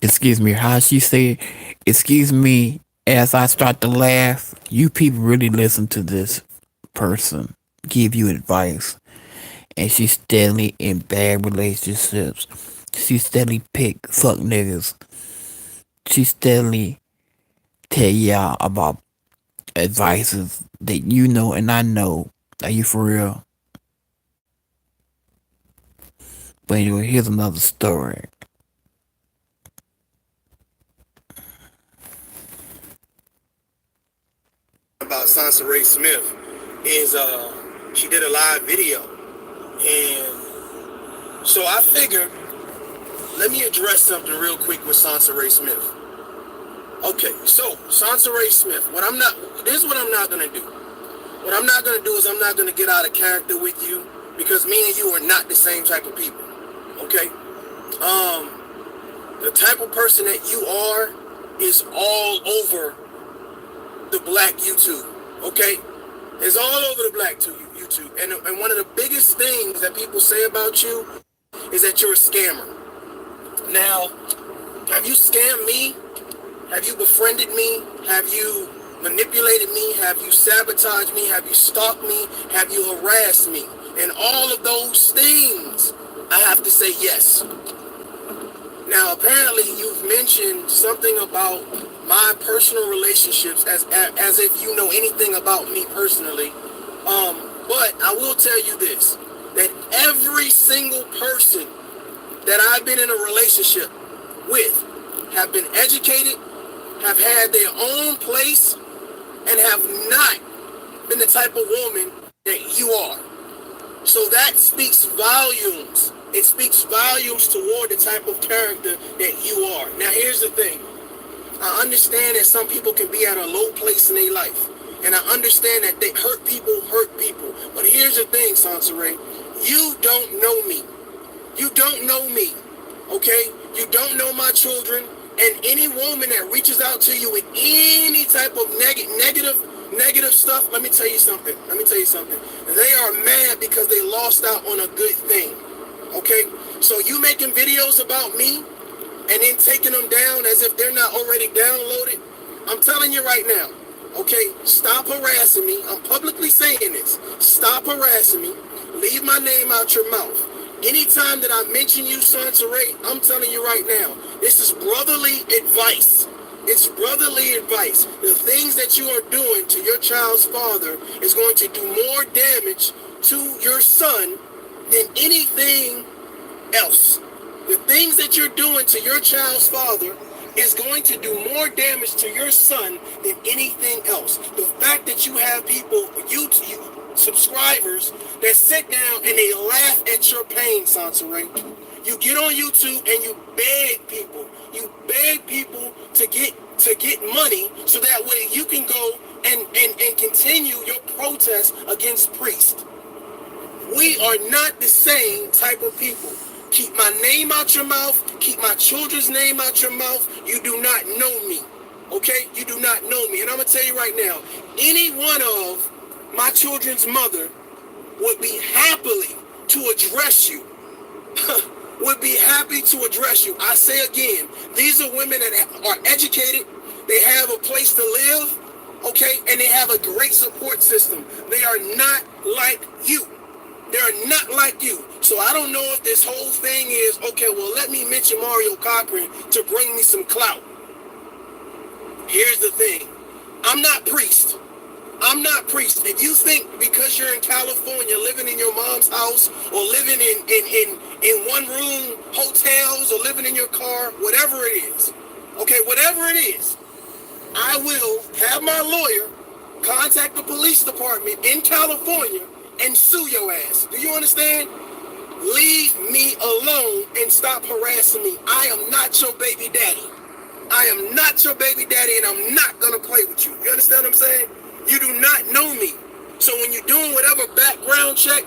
Excuse me, how she said, excuse me, as I start to laugh, you people really listen to this person give you advice. And she's steadily in bad relationships. She steadily pick fuck niggas. She steadily tell y'all about advices that you know and I know. Are you for real? But anyway, here's another story. About Sansa Ray Smith is she did a live video, and so I figured let me address something real quick with Sansa Ray Smith. Okay, so Sansa Ray Smith, this is what I'm not gonna do. What I'm not gonna do is I'm not gonna get out of character with you because me and you are not the same type of people. Okay? The type of person that you are is all over the black YouTube. Okay? It's all over the black YouTube. And one of the biggest things that people say about you is that you're a scammer. Now, have you scammed me? Have you befriended me? Have you manipulated me? Have you sabotaged me? Have you stalked me? Have you harassed me? And all of those things, I have to say yes. Now, apparently, you've mentioned something about my personal relationships as if you know anything about me personally. But I will tell you this, that every single person that I've been in a relationship with have been educated, have had their own place, and have not been the type of woman that you are. So that speaks volumes. It speaks volumes toward the type of character that you are. Now here's the thing. I understand that some people can be at a low place in their life. And I understand that they hurt people. But here's the thing, Sansa Ray. You don't know me. You don't know me. Okay? You don't know my children. And any woman that reaches out to you with any type of negative stuff, let me tell you something. They are mad because they lost out on a good thing. Okay? So you making videos about me and then taking them down as if they're not already downloaded. I'm telling you right now. Okay? Stop harassing me. I'm publicly saying this. Stop harassing me. Leave my name out your mouth. Anytime that I mention you, Sansa Ray, I'm telling you right now, this is brotherly advice. It's brotherly advice. The things that you are doing to your child's father is going to do more damage to your son than anything else. The things that you're doing to your child's father is going to do more damage to your son than anything else. The fact that you have people, YouTube subscribers, that sit down and they laugh at your pain, Sansa Ray. You get on YouTube and you beg people. You beg people to get money so that way you can go and continue your protest against priests. We are not the same type of people. Keep my name out your mouth. Keep my children's name out your mouth. You do not know me. Okay? You do not know me. And I'm going to tell you right now, any one of my children's mother would be happily to address you. Would be happy to address you. I say again, these are women that are educated. They have a place to live. Okay? And they have a great support system. They are not like you. They're not like you. So I don't know if this whole thing is, okay, well, let me mention Mario Cochran to bring me some clout. Here's the thing. I'm not priest. If you think because you're in California, living in your mom's house, or living in one room hotels, or living in your car, whatever it is, okay, whatever it is, I will have my lawyer contact the police department in California and sue your ass. Do you understand? Leave me alone and stop harassing me. I am not your baby daddy. I am not your baby daddy, and I'm not going to play with you. You understand what I'm saying? You do not know me. So when you're doing whatever background check,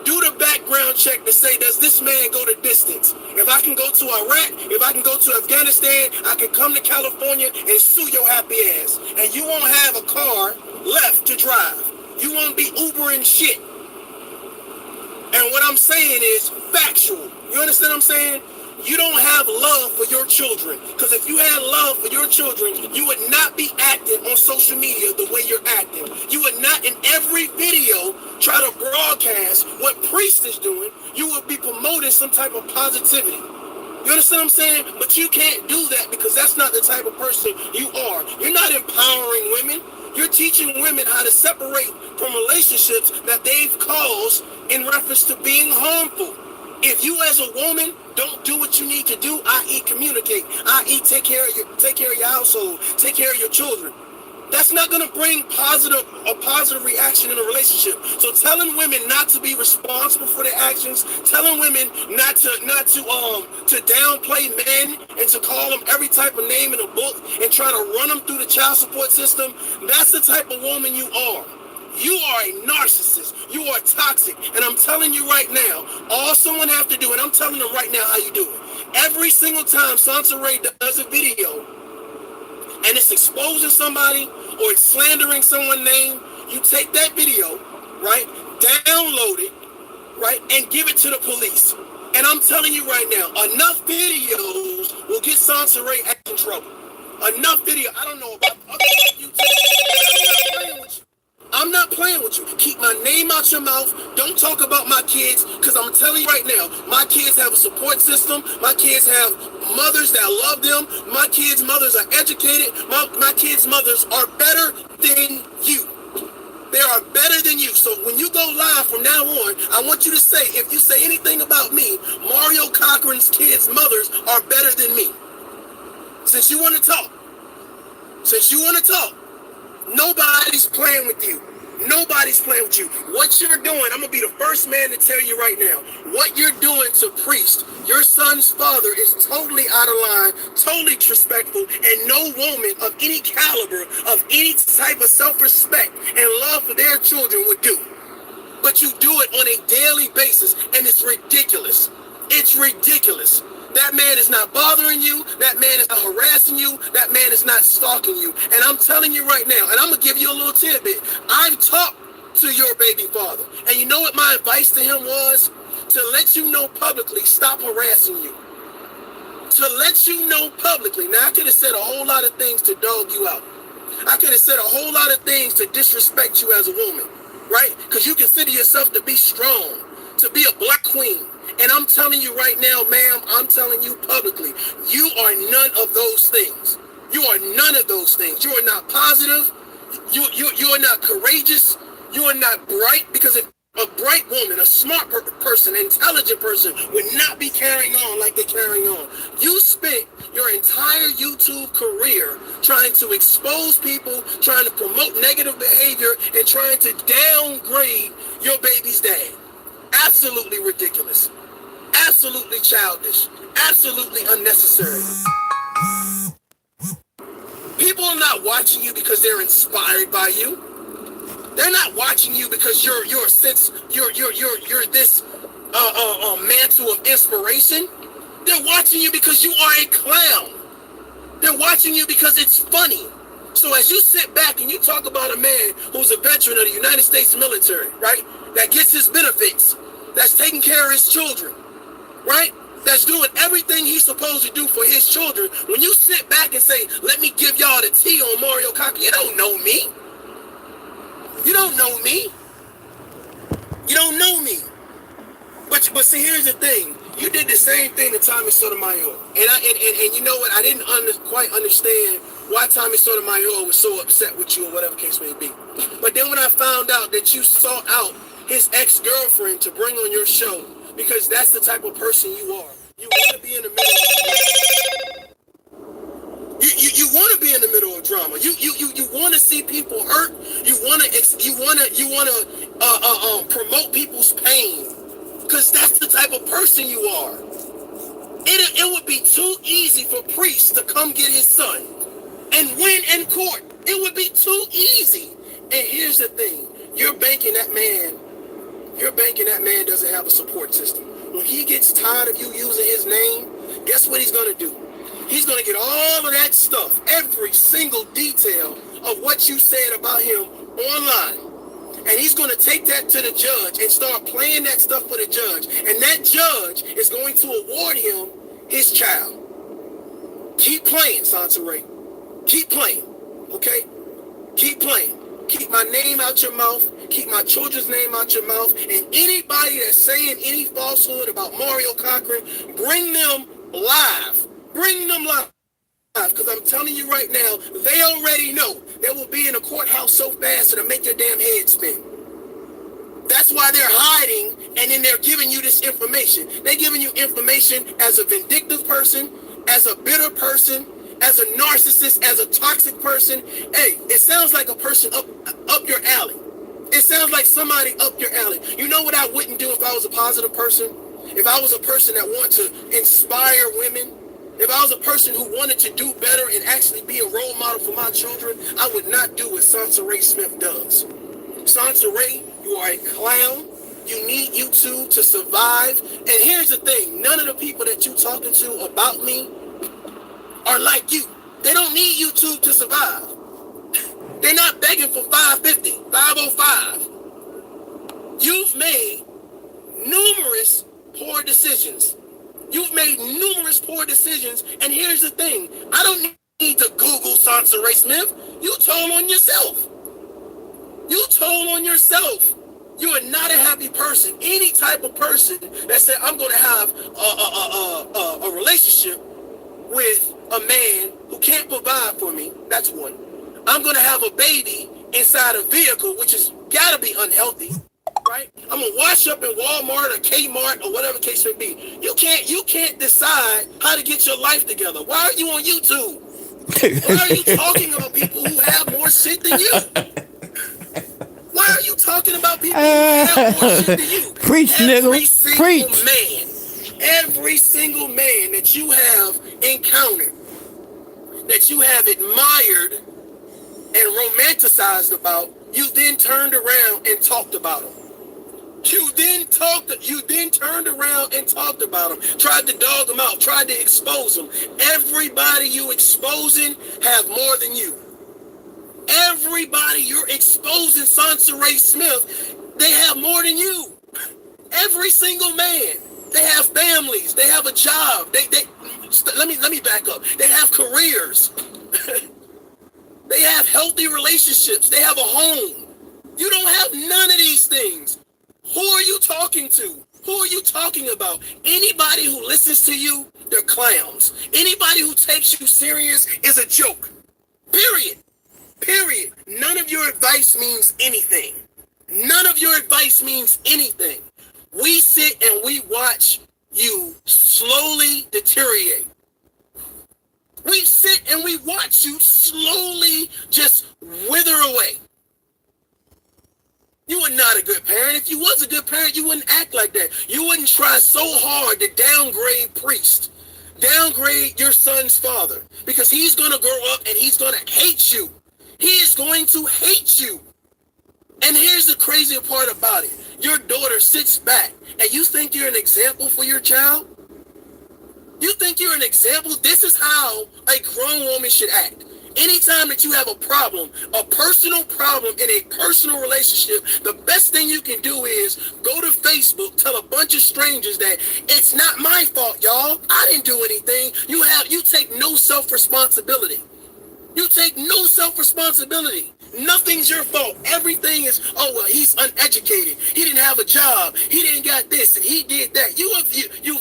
do the background check to say, does this man go the distance? If I can go to Iraq, if I can go to Afghanistan, I can come to California and sue your happy ass. And you won't have a car left to drive. You won't be Ubering shit. And what I'm saying is factual. You understand what I'm saying? You don't have love for your children. Because if you had love for your children, you would not be acting on social media the way you're acting. You would not in every video try to broadcast what Priest is doing. You would be promoting some type of positivity. You understand what I'm saying? But you can't do that because that's not the type of person you are. You're not empowering women. You're teaching women how to separate from relationships that they've caused in reference to being harmful. If you as a woman don't do what you need to do, i.e. communicate, i.e. take care of your household, take care of your children, that's not going to bring a positive reaction in a relationship. So telling women not to be responsible for their actions, telling women not to downplay men and to call them every type of name in a book and try to run them through the child support system, that's the type of woman you are. You are a narcissist. You are toxic. And I'm telling you right now, all someone have to do, and I'm telling them right now how you do it. Every single time Sansa Ray does a video and it's exposing somebody or it's slandering someone's name, you take that video, right, download it, right, and give it to the police. And I'm telling you right now, enough videos will get Sansa Ray in trouble. Enough video. I don't know about other YouTube. I'm not playing with you. Keep my name out your mouth. Don't talk about my kids, because I'm telling you right now, my kids have a support system. My kids have mothers that love them. My kids' mothers are educated. My kids' mothers are better than you. They are better than you. So when you go live from now on, I want you to say, if you say anything about me, Mario Cochran's kids' mothers are better than me. Since you want to talk. Nobody's playing with you. Nobody's playing with you. What you're doing, I'm going to be the first man to tell you right now. What you're doing to Priest, your son's father, is totally out of line, totally disrespectful, and no woman of any caliber, of any type of self-respect and love for their children would do. But you do it on a daily basis, and it's ridiculous. It's ridiculous. That man is not bothering you. That man is not harassing you. That man is not stalking you. And I'm telling you right now, and I'm going to give you a little tidbit. I've talked to your baby father. And you know what my advice to him was? To let you know publicly, stop harassing you. To let you know publicly. Now, I could have said a whole lot of things to dog you out. I could have said a whole lot of things to disrespect you as a woman. Right? Because you consider yourself to be strong, to be a black queen. And I'm telling you right now, ma'am, I'm telling you publicly, you are none of those things. You are none of those things. You are not positive. You are not courageous. You are not bright, because if a bright woman, a smart person, an intelligent person would not be carrying on like they're carrying on. You spent your entire YouTube career trying to expose people, trying to promote negative behavior, and trying to downgrade your baby's dad. Absolutely ridiculous. Absolutely childish. Absolutely unnecessary. People are not watching you because they're inspired by you. They're not watching you because you're this mantle of inspiration. They're watching you because you are a clown. They're watching you because it's funny. So as you sit back and you talk about a man who's a veteran of the United States military, right? That gets his benefits, that's taking care of his children, right? That's doing everything he's supposed to do for his children. When you sit back and say, let me give y'all the tea on Mario Cochran, you don't know me. You don't know me. You don't know me. But see, here's the thing. You did the same thing to Tommy Sotomayor. And you know what? I didn't quite understand why Tommy Sotomayor was so upset with you or whatever case may be. But then when I found out that you sought out his ex-girlfriend to bring on your show, because that's the type of person you are. You want to be in the middle of you want to be in the middle of drama. You want to see people hurt. You want to promote people's pain, because that's the type of person you are. It would be too easy for Priest to come get his son and win in court. It would be too easy. And here's the thing: you're banking that man doesn't have a support system. When he gets tired of you using his name, guess what he's going to do? He's going to get all of that stuff, every single detail of what you said about him online. And he's going to take that to the judge and start playing that stuff for the judge. And that judge is going to award him his child. Keep playing, Sansaray. Keep playing, okay? Keep playing. Keep my name out your mouth. Keep my children's name out your mouth. And anybody that's saying any falsehood about Mario Cochran, bring them live. Bring them live. Because I'm telling you right now, they already know they will be in a courthouse so fast it'll make your damn head spin. That's why they're hiding, and then they're giving you this information. They're giving you information as a vindictive person, as a bitter person, as a narcissist, as a toxic person. Hey, it sounds like a person up your alley. It sounds like somebody up your alley. You know what I wouldn't do if I was a positive person? If I was a person that wanted to inspire women, if I was a person who wanted to do better and actually be a role model for my children, I would not do what Sansaray Smith does. Sansaray, you are a clown. You need YouTube to survive. And here's the thing. None of the people that you're talking to about me are like you. They don't need YouTube to survive. They're not begging for 550, 505. You've made numerous poor decisions. You've made numerous poor decisions. And here's the thing. I don't need to Google Sansaray Smith. You told on yourself. You told on yourself. You are not a happy person. Any type of person that said, I'm going to have a relationship with a man who can't provide for me. That's one. I'm going to have a baby inside a vehicle, which has got to be unhealthy, right? I'm going to wash up in Walmart or Kmart or whatever case may be. You can't decide how to get your life together. Why are you on YouTube? Why are you talking about people who have more shit than you? Why are you talking about people who have more shit than you? Preach, nigga. Preach. Every single man that you have encountered, that you have admired and romanticized about, you then turned around and talked about them. You then turned around and talked about them, tried to dog them out, tried to expose them. Everybody you exposing have more than you. Everybody you're exposing, Sansaray Smith, they have more than you. Every single man. They have families. They have a job. Let me back up. They have careers. They have healthy relationships. They have a home. You don't have none of these things. Who are you talking to? Who are you talking about? Anybody who listens to you, they're clowns. Anybody who takes you serious is a joke. Period. Period. None of your advice means anything. None of your advice means anything. We sit and we watch you slowly deteriorate. We sit and we watch you slowly just wither away. You are not a good parent. If you was a good parent, you wouldn't act like that. You wouldn't try so hard to downgrade Priest. Downgrade your son's father. Because he's going to grow up and he's going to hate you. He is going to hate you. And here's the crazy part about it. Your daughter sits back and you think you're an example for your child? You think you're an example? This is how a grown woman should act. Anytime that you have a problem, a personal problem in a personal relationship, the best thing you can do is go to Facebook, tell a bunch of strangers that it's not my fault, y'all. I didn't do anything. You take no self-responsibility. You take no self-responsibility. Nothing's your fault. Everything is, oh, well, he's uneducated. He didn't have a job. He didn't got this and he did that. You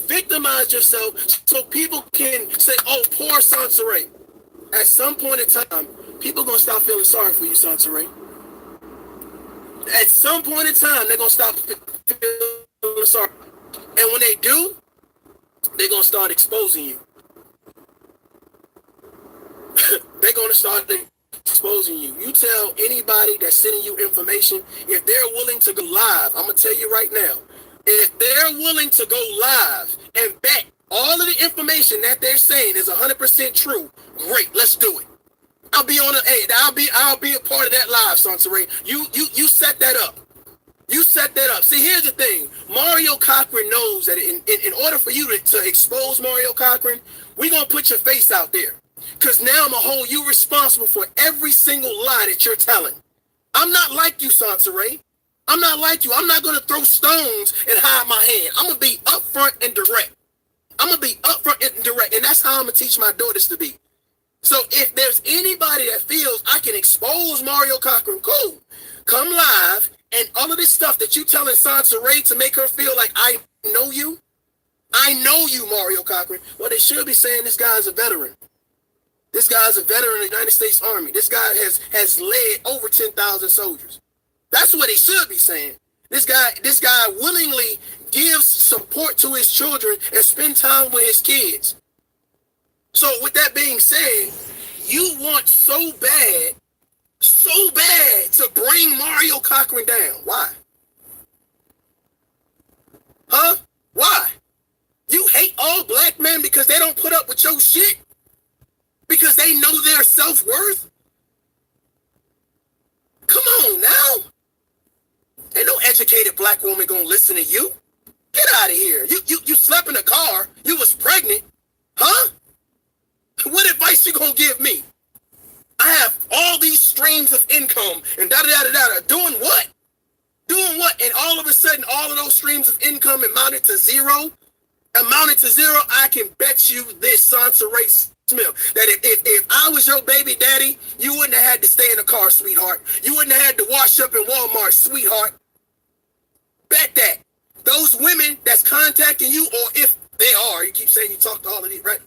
victimized yourself so people can say, oh, poor Sansaray. At some point in time, people are going to stop feeling sorry for you, Sansaray. At some point in time, they're going to stop feeling sorry. And when they do, they're going to start exposing you. They're going to start exposing you. You tell anybody that's sending you information, if they're willing to go live, I'm going to tell you right now, if they're willing to go live and bet all of the information that they're saying is 100% true, great, let's do it. I'll be a part of that live, Sansaray. You set that up. You set that up. See, here's the thing. Mario Cochran knows that in order for you to expose Mario Cochran, we're going to put your face out there. Because now I'm going to hold you responsible for every single lie that you're telling. I'm not like you, Sansaray. I'm not like you. I'm not going to throw stones and hide my hand. I'm going to be upfront and direct. I'm gonna be upfront and direct, and that's how I'm gonna teach my daughters to be. So if there's anybody that feels I can expose Mario Cochran, cool. Come live, and all of this stuff that you telling Sansa Ray to make her feel like I know you. I know you, Mario Cochran. Well, they should be saying this guy's a veteran. This guy's a veteran of the United States Army. This guy has led over 10,000 soldiers. That's what they should be saying. This guy willingly gives support to his children and spend time with his kids. So with that being said, you want so bad to bring Mario Cochran down. Why? Huh? Why? You hate all black men because they don't put up with your shit? Because they know their self-worth? Come on now. Ain't no educated black woman gonna listen to you. Get out of here. You slept in a car. You was pregnant. Huh? What advice you gonna give me? I have all these streams of income and da-da-da-da-da. Doing what? Doing what? And all of a sudden, all of those streams of income amounted to zero. I can bet you this, Sansa Ray Smith, that if I was your baby daddy, you wouldn't have had to stay in the car, sweetheart. You wouldn't have had to wash up in Walmart, sweetheart. Bet that. Those women that's contacting you, or if they are, you keep saying you talk to all of these, right?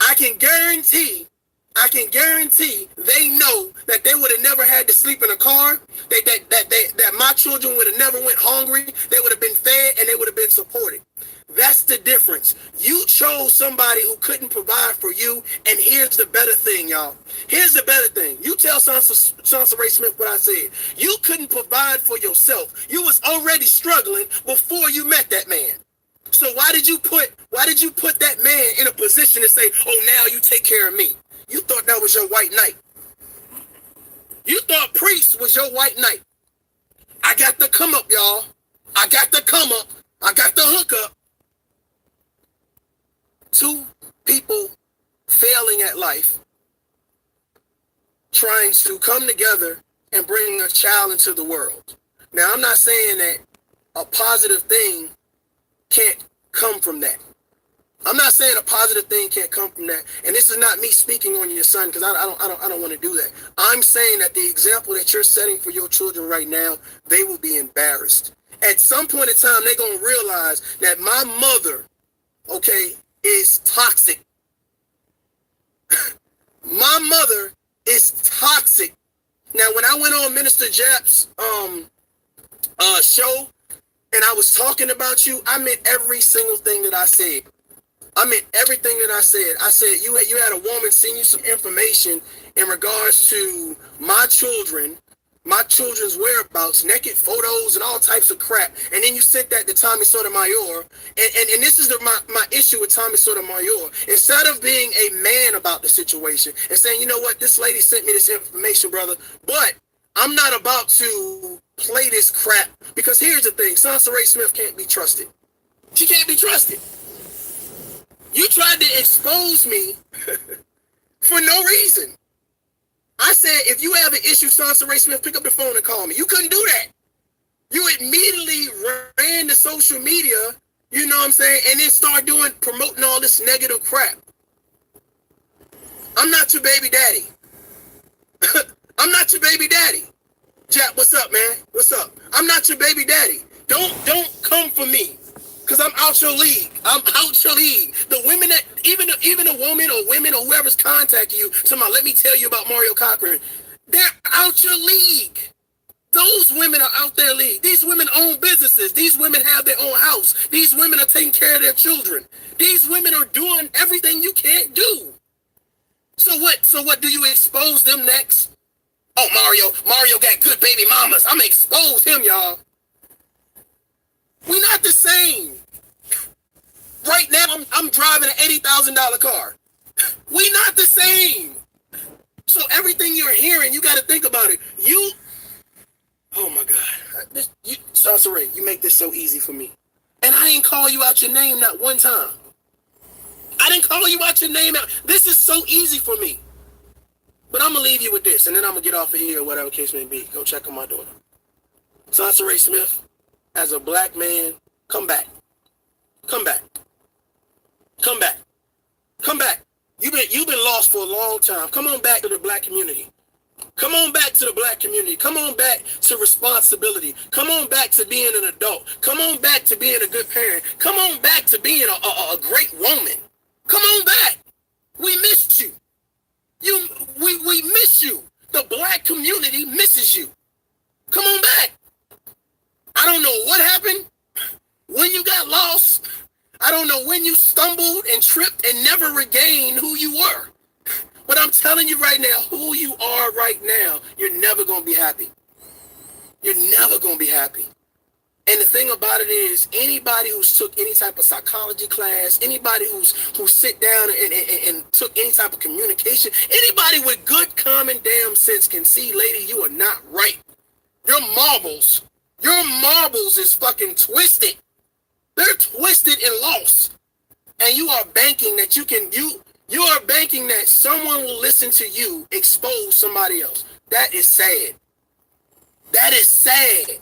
I can guarantee they know that they would have never had to sleep in a car, that my children would have never went hungry, they would have been fed, and they would have been supported. That's the difference. You chose somebody who couldn't provide for you, and here's the better thing, y'all. Here's the better thing. You tell Sansa Ray Smith what I said. You couldn't provide for yourself. You was already struggling before you met that man. So why did you put that man in a position to say, oh, now you take care of me? You thought that was your white knight. You thought Priest was your white knight. I got the come up, y'all. I got the come up. I got the hook up. Two people failing at life, trying to come together and bring a child into the world. Now, I'm not saying that a positive thing can't come from that. I'm not saying a positive thing can't come from that. And this is not me speaking on your son, because I don't want to do that. I'm saying that the example that you're setting for your children right now, they will be embarrassed. At some point in time, they're going to realize that my mother, okay, is toxic. My mother is toxic. Now, when I went on Minister Japp's show and I was talking about you, I meant every single thing that I said. I meant everything that I said. I said you had a woman send you some information in regards to my children's whereabouts, naked photos and all types of crap. And then you sent that to Tommy Sotomayor. And this is my issue with Tommy Sotomayor. Instead of being a man about the situation and saying, you know what, this lady sent me this information, brother, but I'm not about to play this crap. Because here's the thing, Sansa Ray Smith can't be trusted. She can't be trusted. You tried to expose me for no reason. I said, if you have an issue, Sansa Ray Smith, pick up the phone and call me. You couldn't do that. You immediately ran to social media, you know what I'm saying, and then start promoting all this negative crap. I'm not your baby daddy. I'm not your baby daddy. Jack, what's up, man? What's up? I'm not your baby daddy. Don't come for me. Because I'm out your league. I'm out your league. The women that, even a woman or women or whoever's contacting you, somebody, let me tell you about Mario Cochran. They're out your league. Those women are out their league. These women own businesses. These women have their own house. These women are taking care of their children. These women are doing everything you can't do. So what do you expose them next? Oh, Mario got good baby mamas. I'm going to expose him, y'all. We're not the same. Right now, I'm driving an $80,000 car. We're not the same. So everything you're hearing, you got to think about it. Oh my God. Sansa Ray, you make this so easy for me. And I ain't call you out your name not one time. I didn't call you out your name out. This is so easy for me. But I'm going to leave you with this, and then I'm going to get off of here, whatever case may be. Go check on my daughter. Sansa Ray Smith, as a black man, come back. Come back. Come back. Come back. You've been lost for a long time. Come on back to the black community. Come on back to the black community. Come on back to responsibility. Come on back to being an adult. Come on back to being a good parent. Come on back to being a great woman. Come on back. We missed you. We miss you. The black community misses you. Come on back. I don't know what happened when you got lost. I don't know when you stumbled and tripped and never regained who you were. But I'm telling you right now, who you are right now, you're never going to be happy. You're never going to be happy. And the thing about it is, anybody who's took any type of psychology class, anybody who sit down and took any type of communication, anybody with good common damn sense can see, lady, you are not right. Your marbles is fucking twisted. They're twisted and lost. And you are banking that you are banking that someone will listen to you expose somebody else. That is sad. That is sad.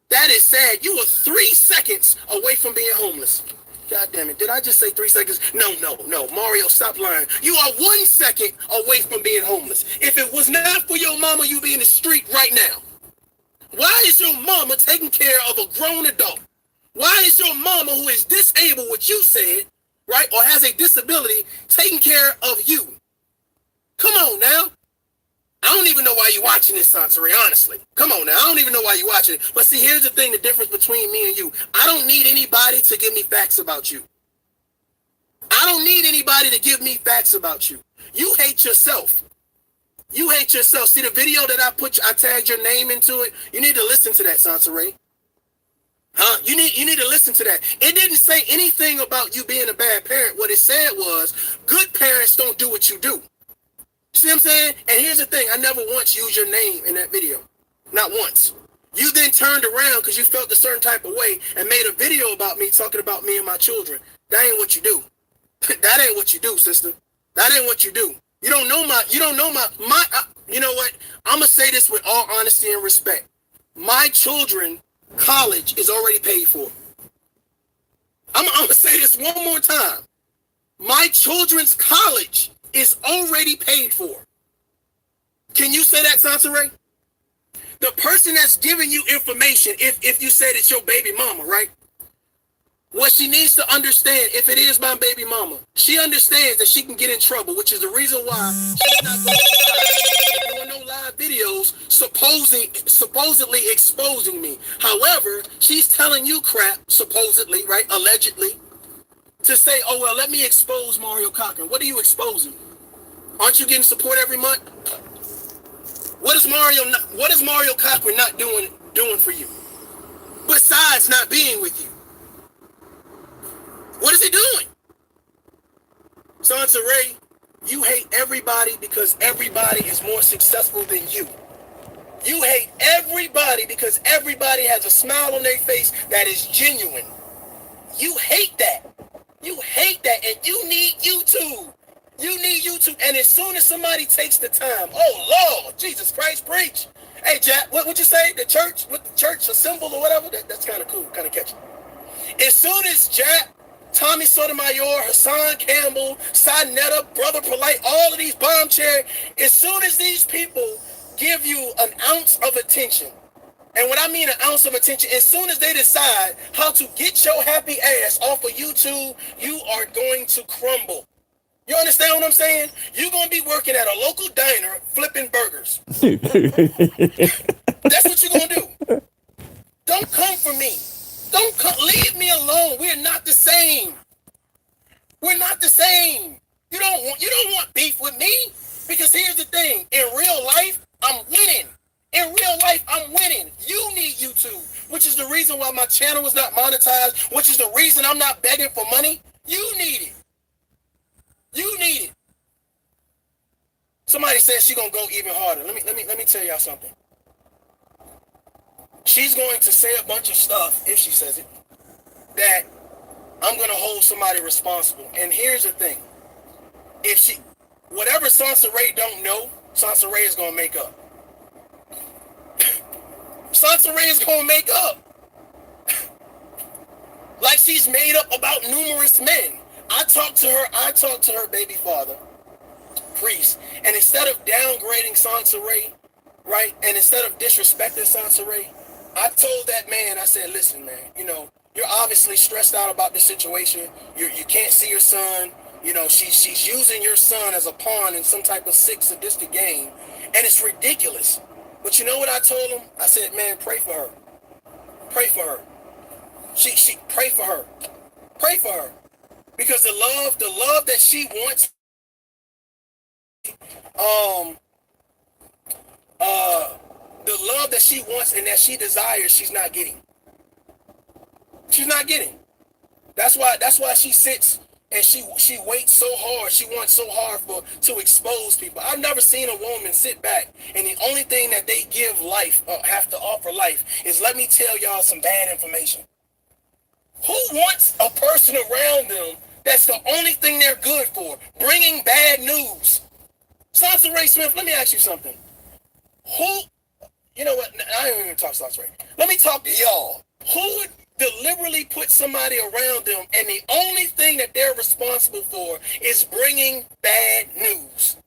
That is sad. You were 3 seconds away from being homeless. God damn it. Did I just say 3 seconds? No. Mario, stop lying. You are 1 second away from being homeless. If it was not for your mama, you'd be in the street right now. Why is your mama taking care of a grown adult? Why is your mama, who is disabled, what you said, right, or has a disability, taking care of you? Come on now. I don't even know why you're watching this, Sansari, honestly. Come on now. I don't even know why you're watching it. But see, here's the thing, the difference between me and you. I don't need anybody to give me facts about you. I don't need anybody to give me facts about you. You hate yourself. You hate yourself. See the video that I tagged your name into it? You need to listen to that, Sansari. Huh? You need to listen to that. It didn't say anything about you being a bad parent. What it said was, good parents don't do what you do. See what I'm saying? And here's the thing. I never once used your name in that video. Not once. You then turned around because you felt a certain type of way and made a video about me, talking about me and my children. That ain't what you do. That ain't what you do, sister. That ain't what you do. You know what? I'm going to say this with all honesty and respect. My children, college is already paid for. I'm going to say this one more time. My children's college is already paid for. Can you say that, Sansari? The person that's giving you information, if you said it's your baby mama, right? What she needs to understand, if it is my baby mama, she understands that she can get in trouble, which is the reason why she's not doing no live videos supposedly exposing me. However, she's telling you crap, supposedly, right, allegedly, to say, oh, well, let me expose Mario Cochran. What are you exposing? Aren't you getting support every month? What is Mario Cochran not doing for you? Besides not being with you. What is he doing? Sansari, you hate everybody because everybody is more successful than you. You hate everybody because everybody has a smile on their face that is genuine. You hate that. You hate that, and you need YouTube. You need YouTube, and as soon as somebody takes the time, oh Lord, Jesus Christ, preach. Hey, Jack, what would you say? The church, with the church, a symbol or whatever? That's kind of cool, kind of catchy. As soon as Jack, Tommy Sotomayor, Hassan Campbell, Sinetta, Brother Polite, all of these bomb cherry, as soon as these people give you an ounce of attention, and when I mean an ounce of attention, as soon as they decide how to get your happy ass off of YouTube, you are going to crumble. You understand what I'm saying? You're going to be working at a local diner flipping burgers. That's what you're going to do. Don't come for me. Don't come. Leave me alone. We're not the same. We're not the same. You don't want beef with me, because here's the thing. In real life, I'm winning. In real life, I'm winning. You need YouTube, which is the reason why my channel is not monetized, which is the reason I'm not begging for money. You need it. You need it. Somebody says she's gonna go even harder. Let me tell y'all something. She's going to say a bunch of stuff, if she says it, that I'm gonna hold somebody responsible. And here's the thing. If whatever Sansari don't know, Sansari is gonna make up. Sansari is gonna make up. Like she's made up about numerous men. I talked to her baby father, priest, and instead of downgrading Sansaray, right, and instead of disrespecting Sansaray, I told that man, I said, listen, man, you're obviously stressed out about the situation. You can't see your son. She's using your son as a pawn in some type of sick, sadistic game, and it's ridiculous. But you know what I told him? I said, man, pray for her. Pray for her. She pray for her. Pray for her. Because the love that she wants, um, the love that she wants and that she desires, she's not getting. She's not getting. That's why she sits and she waits so hard. She wants so hard to expose people. I've never seen a woman sit back and the only thing that they give life or have to offer life is, let me tell y'all some bad information. Who wants a person around them that's the only thing they're good for? Bringing bad news. Sansa Ray Smith, let me ask you something. Who, you know what? I ain't even talk Sansa Ray. Let me talk to y'all. Who would deliberately put somebody around them and the only thing that they're responsible for is bringing bad news?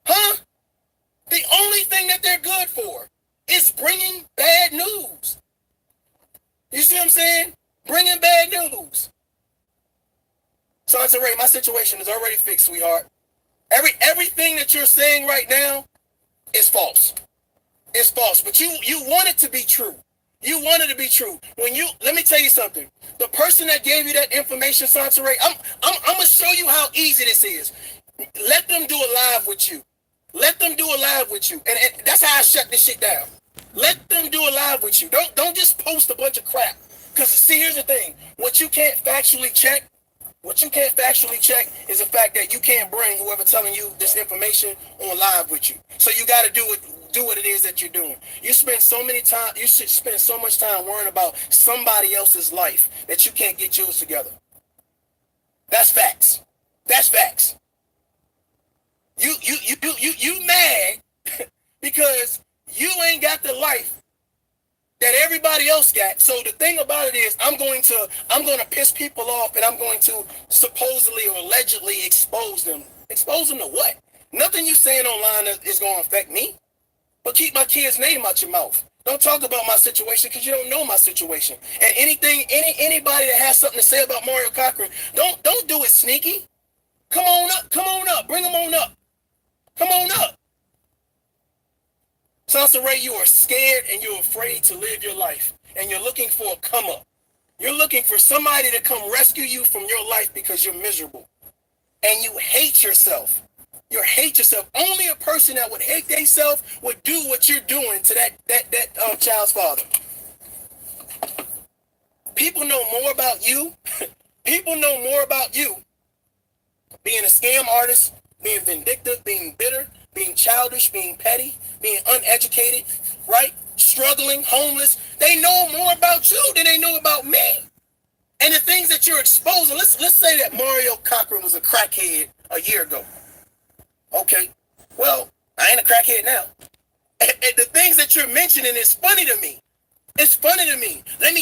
Huh? The only thing that they're good for is bringing bad news. You see what I'm saying? Bringing bad news. Sansa Ray, my situation is already fixed, sweetheart. Everything that you're saying right now is false. It's false. But you want it to be true. You want it to be true. Let me tell you something. The person that gave you that information, Sansa Ray, I'm gonna show you how easy this is. Let them do a live with you. Let them do a live with you. And that's how I shut this shit down. Let them do a live with you. Don't just post a bunch of crap. Because see, here's the thing. What you can't factually check is the fact that you can't bring whoever telling you this information on live with you. So you got to do what it is that you're doing. You should spend so much time worrying about somebody else's life that you can't get yours together. That's facts. That's facts. You mad because you ain't got the life that everybody else got. So the thing about it is, I'm going to piss people off, and I'm going to supposedly or allegedly expose them. Expose them to what? Nothing you saying online is going to affect me. But keep my kid's name out your mouth. Don't talk about my situation because you don't know my situation. And anybody that has something to say about Mario Cochran, don't do it sneaky. Come on up, bring them on up. Come on up. Sansa Ray, you are scared and you're afraid to live your life. And you're looking for a come up. You're looking for somebody to come rescue you from your life because you're miserable. And you hate yourself. You hate yourself. Only a person that would hate themselves would do what you're doing to that child's father. People know more about you. People know more about you being a scam artist, being vindictive, being bitter, being childish, being petty, being uneducated, right? Struggling, homeless. They know more about you than they know about me. And the things that you're exposing, let's say that Mario Cochran was a crackhead a year ago. Okay, well, I ain't a crackhead now. And the things that you're mentioning is funny to me. It's funny to me. Let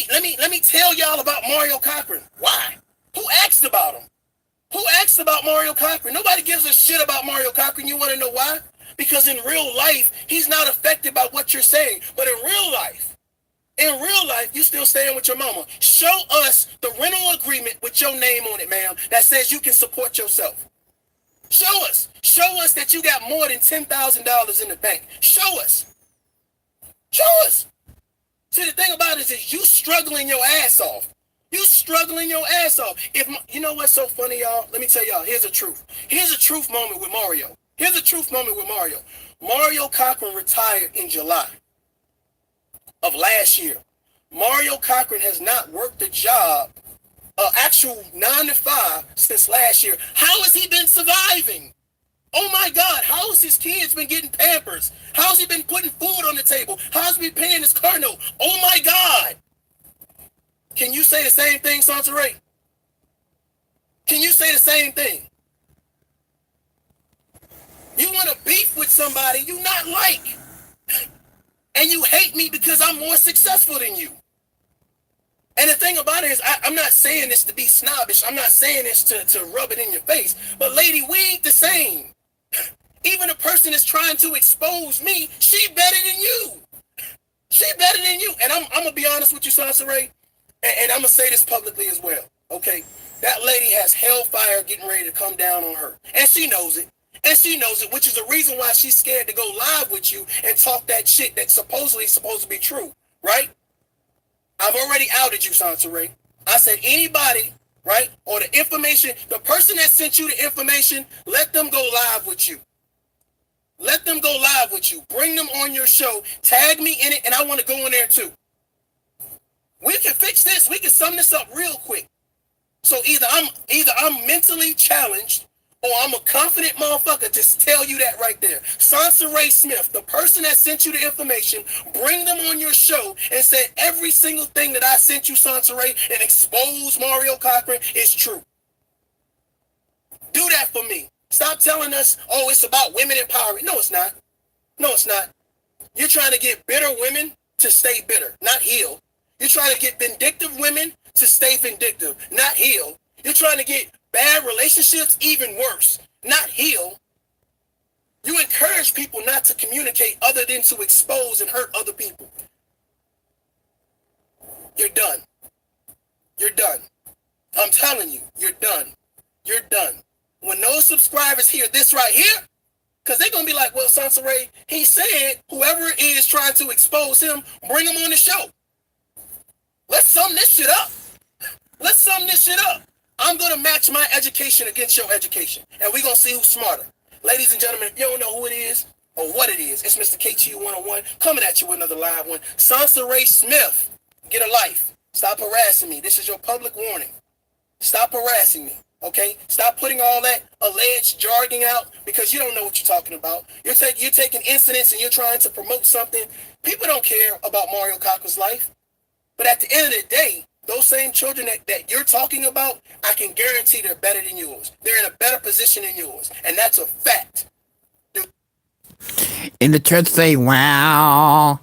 me tell y'all about Mario Cochran. Why? Who asked about him? Who asked about Mario Cochran? Nobody gives a shit about Mario Cochran. You want to know why? Because in real life, he's not affected by what you're saying. But in real life, you still staying with your mama. Show us the rental agreement with your name on it, ma'am, that says you can support yourself. Show us. Show us that you got more than $10,000 in the bank. Show us. Show us. See, the thing about it is you struggling your ass off. You struggling your ass off. You know what's so funny, y'all? Let me tell y'all. Here's the truth. Here's a truth moment with Mario. Here's a truth moment with Mario. Mario Cochran retired in July of last year. Mario Cochran has not worked a job, actual 9 to 5, since last year. How has he been surviving? Oh my God, how has his kids been getting Pampers? How's he been putting food on the table? How's he been paying his car note? Oh my God. Can you say the same thing, Sansa Ray? Can you say the same thing? You want to beef with somebody you not like. And you hate me because I'm more successful than you. And the thing about it is, I'm not saying this to be snobbish. I'm not saying this to rub it in your face. But lady, we ain't the same. Even a person that's trying to expose me, she better than you. She better than you. And I'm gonna be honest with you, Sansa Ray, and I'm gonna say this publicly as well. Okay, that lady has hellfire getting ready to come down on her, and she knows it. And she knows it, which is the reason why she's scared to go live with you and talk that shit that's supposedly supposed to be true, right? I've already outed you, Sansa Ray. I said anybody, right, or the information, the person that sent you the information, let them go live with you. Let them go live with you. Bring them on your show. Tag me in it, and I want to go in there too. We can fix this. We can sum this up real quick. So either I'm mentally challenged, or I'm a confident motherfucker. Just tell you that right there. Sansa Ray Smith, the person that sent you the information, bring them on your show and say every single thing that I sent you, Sansa Ray, and expose Mario Cochran is true. Do that for me. Stop telling us, oh, it's about women empowerment. No, it's not. No, it's not. You're trying to get bitter women to stay bitter, not heal. You're trying to get vindictive women to stay vindictive, not heal. You're trying to get bad relationships even worse, not heal. You encourage people not to communicate other than to expose and hurt other people. You're done. You're done. I'm telling you, you're done. You're done. When those subscribers hear this right here, because they're going to be like, well, Sansa Ray, he said whoever is trying to expose him, bring him on the show. Let's sum this shit up. Let's sum this shit up. I'm going to match my education against your education, and we're going to see who's smarter. Ladies and gentlemen, if you don't know who it is or what it is, it's Mr. KTU 101 coming at you with another live one. Sansa Ray Smith, get a life. Stop harassing me. This is your public warning. Stop harassing me. Okay, stop putting all that alleged jargon out because you don't know what you're talking about. You're taking incidents and you're trying to promote something. People don't care about Mario Cochran's life. But at the end of the day, those same children that you're talking about, I can guarantee they're better than yours. They're in a better position than yours. And that's a fact. In the church say, wow.